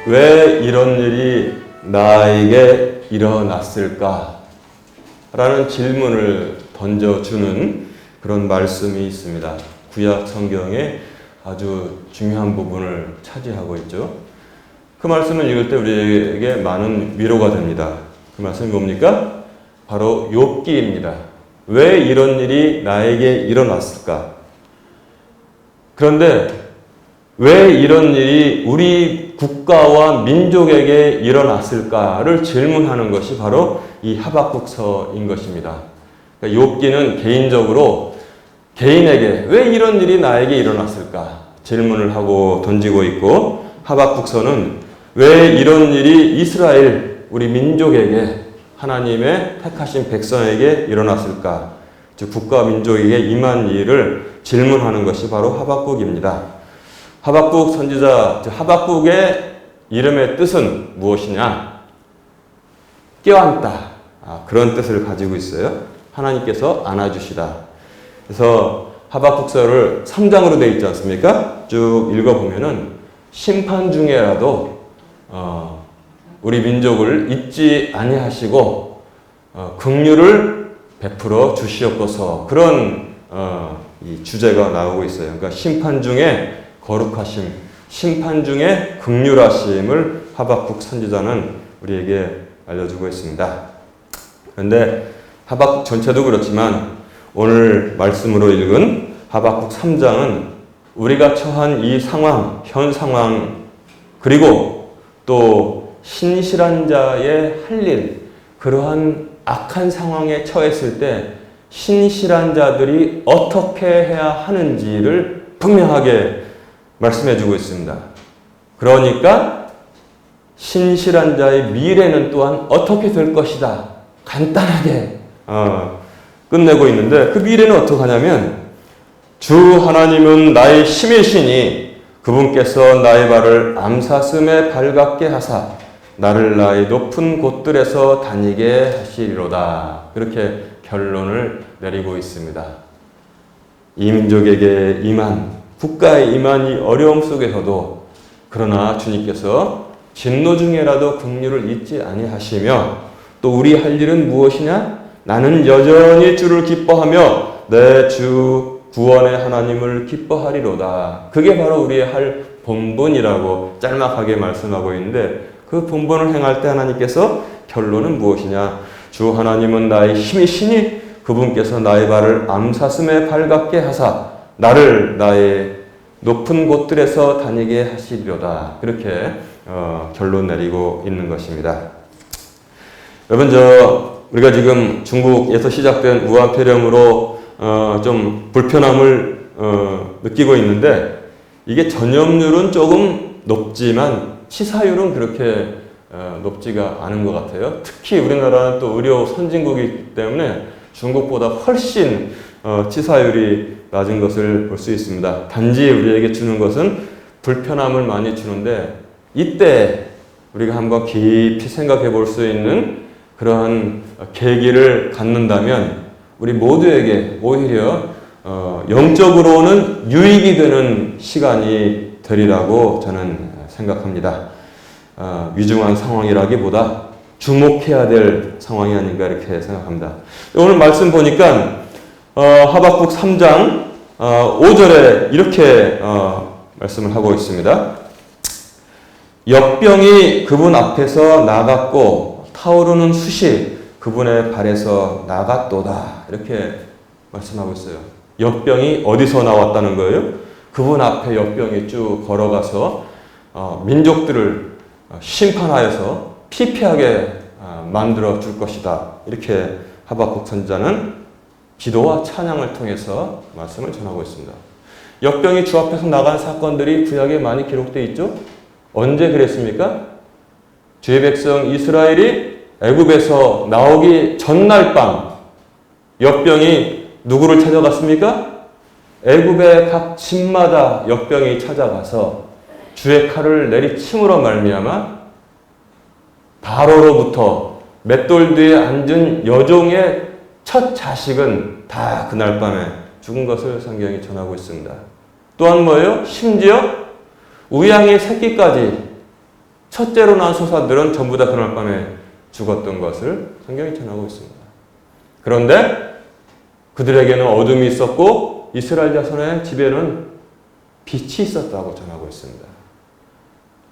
왜 이런 일이 나에게 일어났을까? 라는 질문을 던져주는 그런 말씀이 있습니다. 구약 성경의 아주 중요한 부분을 차지하고 있죠. 그 말씀을 읽을 때 우리에게 많은 위로가 됩니다. 그 말씀이 뭡니까? 바로 욥기입니다. 왜 이런 일이 나에게 일어났을까? 그런데 왜 이런 일이 우리 국가와 민족에게 일어났을까를 질문하는 것이 바로 이 하박국서인 것입니다. 그러니까 욥기는 개인적으로 개인에게 왜 이런 일이 나에게 일어났을까 질문을 하고 던지고 있고, 하박국서는 왜 이런 일이 이스라엘 우리 민족에게 하나님의 택하신 백성에게 일어났을까, 즉 국가 민족에게 임한 일을 질문하는 것이 바로 하박국입니다. 하박국 선지자, 즉 하박국의 이름의 뜻은 무엇이냐? 껴안다, 그런 뜻을 가지고 있어요. 하나님께서 안아주시다. 그래서 하박국서를 3장으로 되어 있지 않습니까? 쭉 읽어보면은 심판 중에라도 우리 민족을 잊지 아니하시고 긍휼을 베풀어 주시옵소서, 그런 이 주제가 나오고 있어요. 그러니까 심판 중에 거룩하심, 심판 중에 긍휼하심을 하박국 선지자는 우리에게 알려주고 있습니다. 그런데 하박국 전체도 그렇지만 오늘 말씀으로 읽은 하박국 3장은 우리가 처한 이 상황, 현 상황, 그리고 또 신실한 자의 할 일, 그러한 악한 상황에 처했을 때 신실한 자들이 어떻게 해야 하는지를 분명하게 말씀해주고 있습니다. 그러니까 신실한 자의 미래는 또한 어떻게 될 것이다, 간단하게 끝내고 있는데, 그 미래는 어떻게 하냐면 주 하나님은 나의 힘이시니 그분께서 나의 발을 암사슴에 발같게 하사 나를 나의 높은 곳들에서 다니게 하시리로다. 그렇게 결론을 내리고 있습니다. 이 민족에게 임한, 국가에 임한 이 어려움 속에서도 그러나 주님께서 진노 중에라도 긍휼을 잊지 아니하시며, 또 우리 할 일은 무엇이냐? 나는 여전히 주를 기뻐하며 내 주 구원의 하나님을 기뻐하리로다. 그게 바로 우리의 할 본분이라고 짤막하게 말씀하고 있는데, 그 본분을 행할 때 하나님께서 결론은 무엇이냐? 주 하나님은 나의 힘이시니 그분께서 나의 발을 암사슴에 발같게 하사 나를 나의 높은 곳들에서 다니게 하시리로다. 그렇게 결론 내리고 있는 것입니다. 여러분, 우리가 지금 중국에서 시작된 우한 폐렴으로 좀 불편함을 느끼고 있는데, 이게 전염률은 조금 높지만 치사율은 그렇게 높지가 않은 것 같아요. 특히 우리나라는 또 의료 선진국이기 때문에 중국보다 훨씬 치사율이 낮은 것을 볼 수 있습니다. 단지 우리에게 주는 것은 불편함을 많이 주는데, 이때 우리가 한번 깊이 생각해 볼 수 있는 그러한 계기를 갖는다면 우리 모두에게 오히려 영적으로는 유익이 되는 시간이 되리라고 저는 생각합니다. 위중한 상황이라기보다 주목해야 될 상황이 아닌가 이렇게 생각합니다. 오늘 말씀 보니까 하박국 3장 5절에 이렇게 말씀을 하고 있습니다. 역병이 그분 앞에서 나갔고 타오르는 숯이 그분의 발에서 나갔도다. 이렇게 말씀하고 있어요. 역병이 어디서 나왔다는 거예요? 그분 앞에 역병이 쭉 걸어가서 민족들을 심판하여서 피폐하게 만들어 줄 것이다. 이렇게 하박국 선지자는 기도와 찬양을 통해서 말씀을 전하고 있습니다. 역병이 주 앞에서 나간 사건들이 구약에 많이 기록되어 있죠? 언제 그랬습니까? 주의 백성 이스라엘이 애굽에서 나오기 전날 밤 역병이 누구를 찾아갔습니까? 애굽의 각 집마다 역병이 찾아가서 주의 칼을 내리침으로 말미암아 바로로부터 맷돌 뒤에 앉은 여종의 첫 자식은 다 그날 밤에 죽은 것을 성경이 전하고 있습니다. 또한 뭐예요? 심지어 우양의 새끼까지 첫째로 난 소사들은 전부 다 그날 밤에 죽었던 것을 성경이 전하고 있습니다. 그런데 그들에게는 어둠이 있었고 이스라엘 자손의 집에는 빛이 있었다고 전하고 있습니다.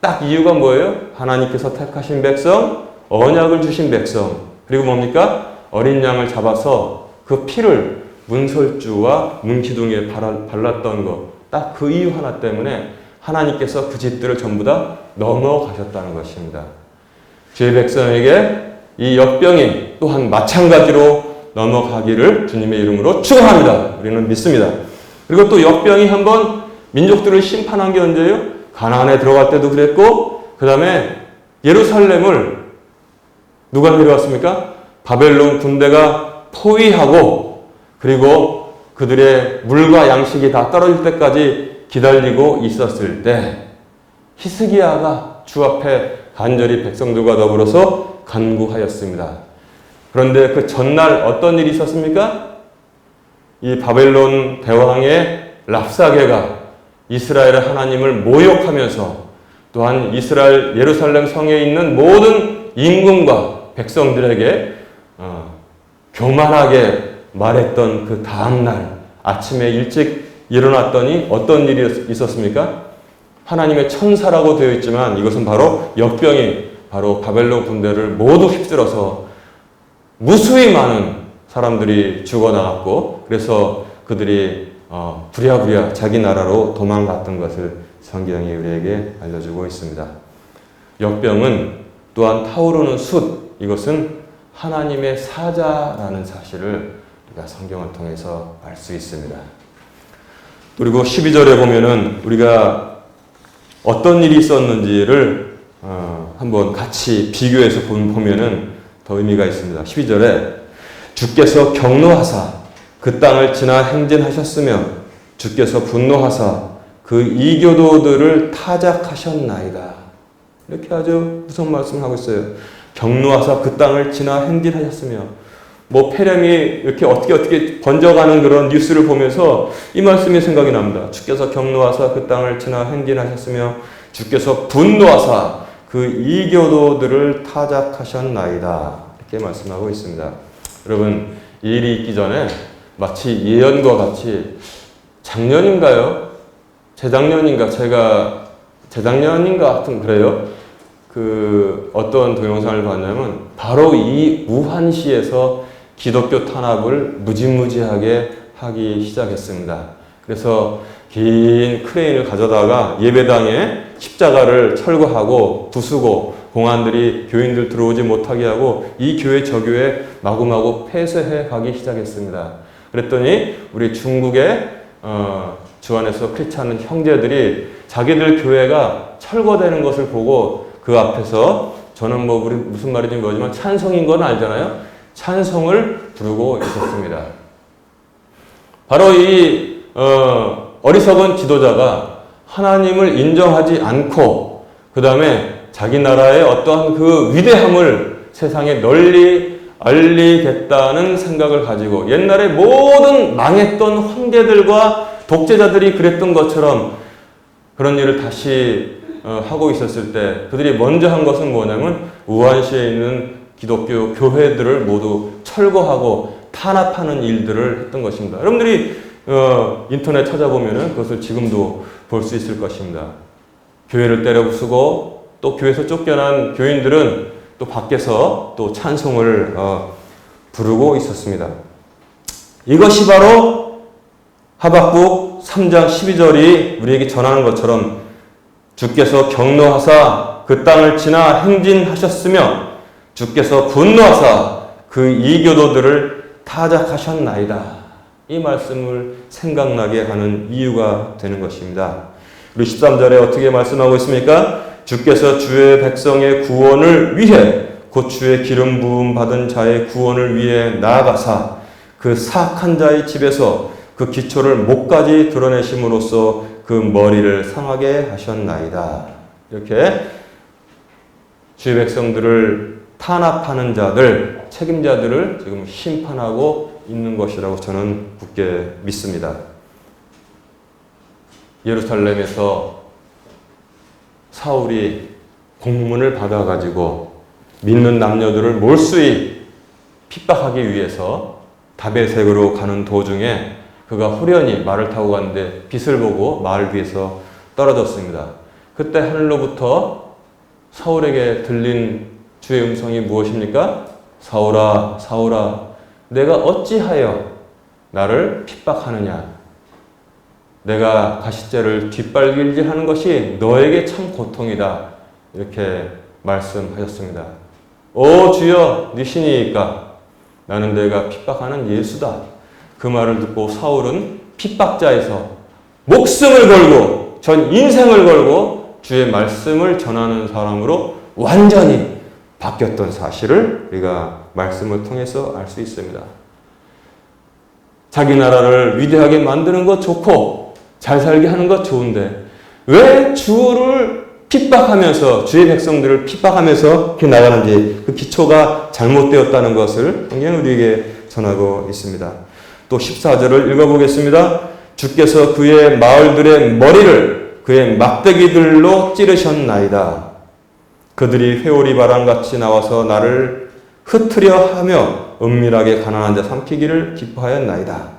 딱 이유가 뭐예요? 하나님께서 택하신 백성, 언약을 주신 백성, 그리고 뭡니까? 어린 양을 잡아서 그 피를 문설주와 문기둥에 발랐던 것, 딱 그 이유 하나 때문에 하나님께서 그 집들을 전부 다 넘어가셨다는 것입니다. 주의 백성에게 이 역병이 또한 마찬가지로 넘어가기를 주님의 이름으로 축원합니다. 우리는 믿습니다. 그리고 또 역병이 한번 민족들을 심판한 게 언제예요? 가나안에 들어갈 때도 그랬고, 그 다음에 예루살렘을 누가 내려왔습니까? 바벨론 군대가 포위하고, 그리고 그들의 물과 양식이 다 떨어질 때까지 기다리고 있었을 때 히스기야가 주 앞에 간절히 백성들과 더불어서 간구하였습니다. 그런데 그 전날 어떤 일이 있었습니까? 이 바벨론 대왕의 랍사게가 이스라엘의 하나님을 모욕하면서 또한 이스라엘 예루살렘 성에 있는 모든 임금과 백성들에게 교만하게 말했던 그 다음날 아침에 일찍 일어났더니 어떤 일이 있었습니까? 하나님의 천사라고 되어 있지만 이것은 바로 역병이 바로 바벨론 군대를 모두 휩쓸어서 무수히 많은 사람들이 죽어나갔고, 그래서 그들이 부랴부랴 자기 나라로 도망갔던 것을 성경이 우리에게 알려주고 있습니다. 역병은 또한 타오르는 숯, 이것은 하나님의 사자라는 사실을 우리가 성경을 통해서 알 수 있습니다. 그리고 12절에 보면은 우리가 어떤 일이 있었는지를 한번 같이 비교해서 보면은 더 의미가 있습니다. 12절에 주께서 경노하사 그 땅을 지나 행진하셨으며 주께서 분노하사 그 이교도들을 타작하셨나이다. 이렇게 아주 무서운 말씀을 하고 있어요. 경노하사 그 땅을 지나 행진하셨으며, 뭐 폐렴이 이렇게 어떻게 번져가는 그런 뉴스를 보면서 이 말씀이 생각이 납니다. 주께서 경노하사 그 땅을 지나 행진하셨으며 주께서 분노하사 그 이교도들을 타작하셨나이다. 이렇게 말씀하고 있습니다. 여러분, 이 일이 있기 전에 마치 예언과 같이 작년인가요? 재작년인가? 제가 재작년인가 하여튼 그래요. 그 어떤 동영상을 봤냐면 바로 이 우한시에서 기독교 탄압을 무지무지하게 하기 시작했습니다. 그래서 긴 크레인을 가져다가 예배당에 십자가를 철거하고 부수고 공안들이 교인들 들어오지 못하게 하고 이 교회 저 교회 마구마구 폐쇄해 가기 시작했습니다. 그랬더니 우리 중국의 주 안에서 크리스찬 형제들이 자기들 교회가 철거되는 것을 보고 그 앞에서 저는 뭐 우리 무슨 말인지 모르지만 찬송인 건 알잖아요. 찬송을 부르고 있었습니다. 바로 이 어리석은 지도자가 하나님을 인정하지 않고 그 다음에 자기 나라의 어떠한 그 위대함을 세상에 널리 알리겠다는 생각을 가지고 옛날에 모든 망했던 황제들과 독재자들이 그랬던 것처럼 그런 일을 다시 하고 있었을 때 그들이 먼저 한 것은 뭐냐면 우한시에 있는 기독교 교회들을 모두 철거하고 탄압하는 일들을 했던 것입니다. 여러분들이 인터넷 찾아보면 그것을 지금도 볼 수 있을 것입니다. 교회를 때려 부수고 또 교회에서 쫓겨난 교인들은 또 밖에서 또 찬송을 부르고 있었습니다. 이것이 바로 하박국 3장 12절이 우리에게 전하는 것처럼 주께서 경노하사 그 땅을 지나 행진하셨으며 주께서 분노하사 그 이교도들을 타작하셨나이다. 이 말씀을 생각나게 하는 이유가 되는 것입니다. 우리 13절에 어떻게 말씀하고 있습니까? 주께서 주의 백성의 구원을 위해 곧 주의 기름 부음 받은 자의 구원을 위해 나아가사 그 사악한 자의 집에서 그 기초를 목까지 드러내심으로써 그 머리를 상하게 하셨나이다. 이렇게 주의 백성들을 탄압하는 자들, 책임자들을 지금 심판하고 있는 것이라고 저는 굳게 믿습니다. 예루살렘에서 사울이 공문을 받아가지고 믿는 남녀들을 몰수히 핍박하기 위해서 다베섹으로 가는 도중에 그가 후련히 말을 타고 갔는데 빛을 보고 말 위에서 떨어졌습니다. 그때 하늘로부터 사울에게 들린 주의 음성이 무엇입니까? 사울아, 사울아, 내가 어찌하여 나를 핍박하느냐? 내가 가시째를 뒷발길질하는 것이 너에게 참 고통이다. 이렇게 말씀하셨습니다. 오 주여, 네 신이니까 나는 내가 핍박하는 예수다. 그 말을 듣고 사울은 핍박자에서 목숨을 걸고 전 인생을 걸고 주의 말씀을 전하는 사람으로 완전히 바뀌었던 사실을 우리가 말씀을 통해서 알 수 있습니다. 자기 나라를 위대하게 만드는 것 좋고 잘 살게 하는 것 좋은데 왜 주를 핍박하면서 주의 백성들을 핍박하면서 이렇게 나가는지 그 기초가 잘못되었다는 것을 성경은 우리에게 전하고 있습니다. 또 14절을 읽어보겠습니다. 주께서 그의 마을들의 머리를 그의 막대기들로 찌르셨나이다. 그들이 회오리 바람같이 나와서 나를 흩으려 하며 은밀하게 가난한 자 삼키기를 기뻐하였나이다.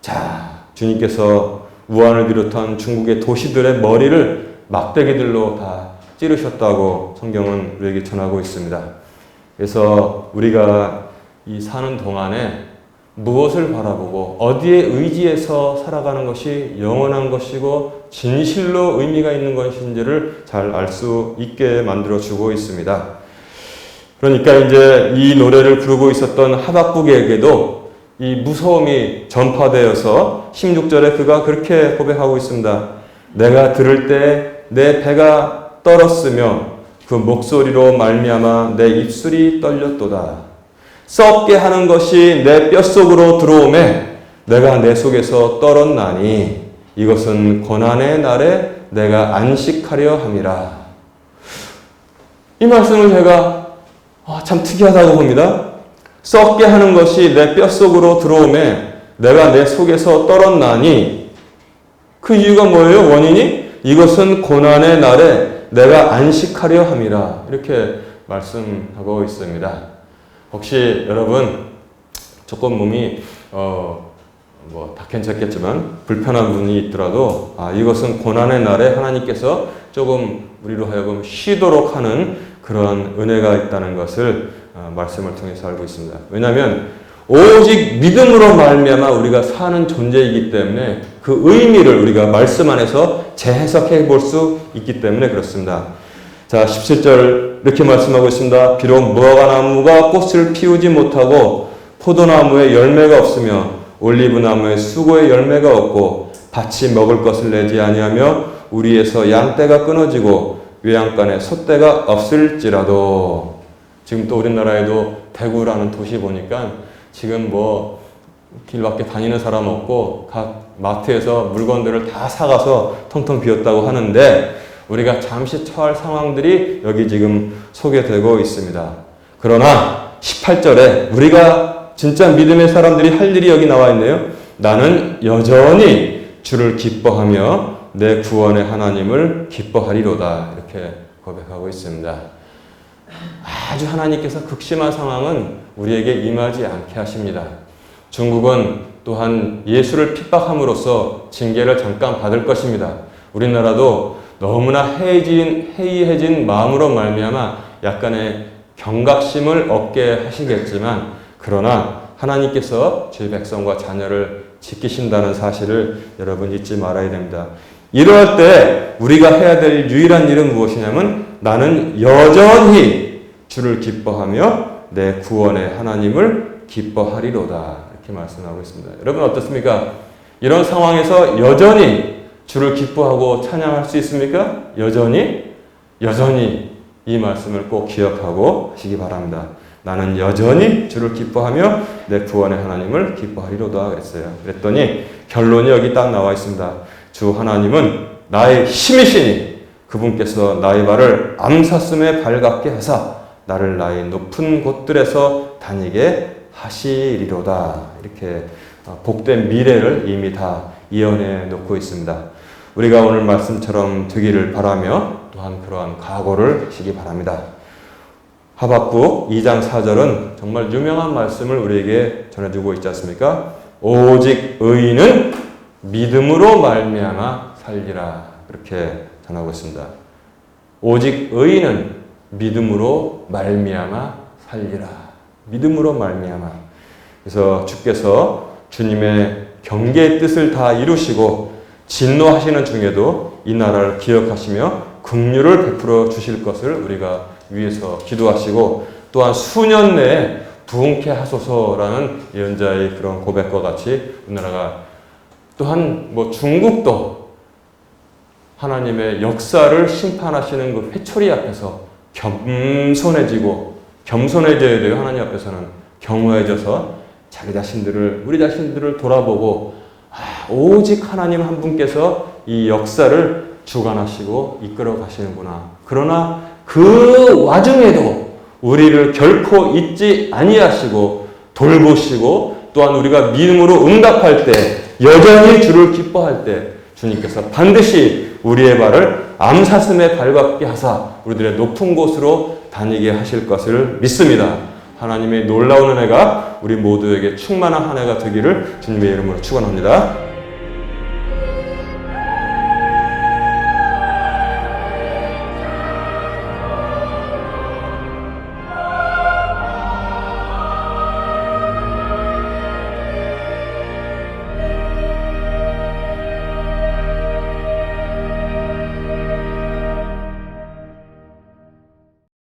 자, 주님께서 우한을 비롯한 중국의 도시들의 머리를 막대기들로 다 찌르셨다고 성경은 우리에게 전하고 있습니다. 그래서 우리가 이 사는 동안에 무엇을 바라보고 어디에 의지해서 살아가는 것이 영원한 것이고 진실로 의미가 있는 것인지를 잘 알 수 있게 만들어주고 있습니다. 그러니까 이제 이 노래를 부르고 있었던 하박국에게도 이 무서움이 전파되어서 16절에 그가 그렇게 고백하고 있습니다. 내가 들을 때 내 배가 떨었으며 그 목소리로 말미암아 내 입술이 떨렸도다. 썩게 하는 것이 내 뼛속으로 들어오매 내가 내 속에서 떨었나니 이것은 고난의 날에 내가 안식하려 함이라. 이 말씀을 제가 참 특이하다고 봅니다. 썩게 하는 것이 내 뼛속으로 들어오매 내가 내 속에서 떨었나니 그 이유가 뭐예요? 원인이? 이것은 고난의 날에 내가 안식하려 함이라. 이렇게 말씀하고 있습니다. 혹시 여러분 조금 몸이 다 괜찮겠지만 불편한 분이 있더라도 이것은 고난의 날에 하나님께서 조금 우리로 하여금 쉬도록 하는 그런 은혜가 있다는 것을 말씀을 통해서 알고 있습니다. 왜냐하면 오직 믿음으로 말미암아 우리가 사는 존재이기 때문에 그 의미를 우리가 말씀 안에서 재해석해 볼 수 있기 때문에 그렇습니다. 자, 17절 이렇게 말씀하고 있습니다. 비록 무화과나무가 꽃을 피우지 못하고 포도나무에 열매가 없으며 올리브나무에 수고의 열매가 없고 밭이 먹을 것을 내지 아니하며 우리에서 양떼가 끊어지고 외양간에 솥대가 없을지라도. 지금 또 우리나라에도 대구라는 도시 보니까 지금 길 밖에 다니는 사람 없고 각 마트에서 물건들을 다 사가서 텅텅 비었다고 하는데 우리가 잠시 처할 상황들이 여기 지금 소개되고 있습니다. 그러나 18절에 우리가 진짜 믿음의 사람들이 할 일이 여기 나와 있네요. 나는 여전히 주를 기뻐하며 내 구원의 하나님을 기뻐하리로다. 이렇게 고백하고 있습니다. 아주 하나님께서 극심한 상황은 우리에게 임하지 않게 하십니다. 중국은 또한 예수를 핍박함으로써 징계를 잠깐 받을 것입니다. 우리나라도 너무나 해이해진 마음으로 말미암아 약간의 경각심을 얻게 하시겠지만 그러나 하나님께서 제 백성과 자녀를 지키신다는 사실을 여러분 잊지 말아야 됩니다. 이러할 때 우리가 해야 될 유일한 일은 무엇이냐면 나는 여전히 주를 기뻐하며 내 구원의 하나님을 기뻐하리로다. 이렇게 말씀하고 있습니다. 여러분 어떻습니까? 이런 상황에서 여전히 주를 기뻐하고 찬양할 수 있습니까? 여전히 이 말씀을 꼭 기억하고 하시기 바랍니다. 나는 여전히 주를 기뻐하며 내 구원의 하나님을 기뻐하리로다 그랬어요. 그랬더니 결론이 여기 딱 나와 있습니다. 주 하나님은 나의 힘이시니 그분께서 나의 발을 암사슴에 발같게 하사 나를 나의 높은 곳들에서 다니게 하시리로다. 이렇게 복된 미래를 이미 다 예언해 놓고 있습니다. 우리가 오늘 말씀처럼 되기를 바라며 또한 그러한 각오를 하시기 바랍니다. 하박국 2장 4절은 정말 유명한 말씀을 우리에게 전해주고 있지 않습니까? 오직 의인은 믿음으로 말미암아 살리라. 그렇게 전하고 있습니다. 오직 의인은 믿음으로 말미암아 살리라. 믿음으로 말미암아. 그래서 주께서 주님의 경계의 뜻을 다 이루시고 진노하시는 중에도 이 나라를 기억하시며 긍휼을 베풀어 주실 것을 우리가 위해서 기도하시고 또한 수년 내에 부흥케 하소서라는 예언자의 그런 고백과 같이 우리나라가 또한 중국도 하나님의 역사를 심판하시는 그 회초리 앞에서 겸손해져야 돼요. 하나님 앞에서는 겸허해져서 자기 자신들을, 우리 자신들을 돌아보고 오직 하나님 한 분께서 이 역사를 주관하시고 이끌어 가시는구나. 그러나 그 와중에도 우리를 결코 잊지 아니하시고 돌보시고 또한 우리가 믿음으로 응답할 때 여전히 주를 기뻐할 때 주님께서 반드시 우리의 발을 암사슴에 밟게 하사 우리들의 높은 곳으로 다니게 하실 것을 믿습니다. 하나님의 놀라운 은혜가 우리 모두에게 충만한 한 해가 되기를 주님의 이름으로 축원합니다.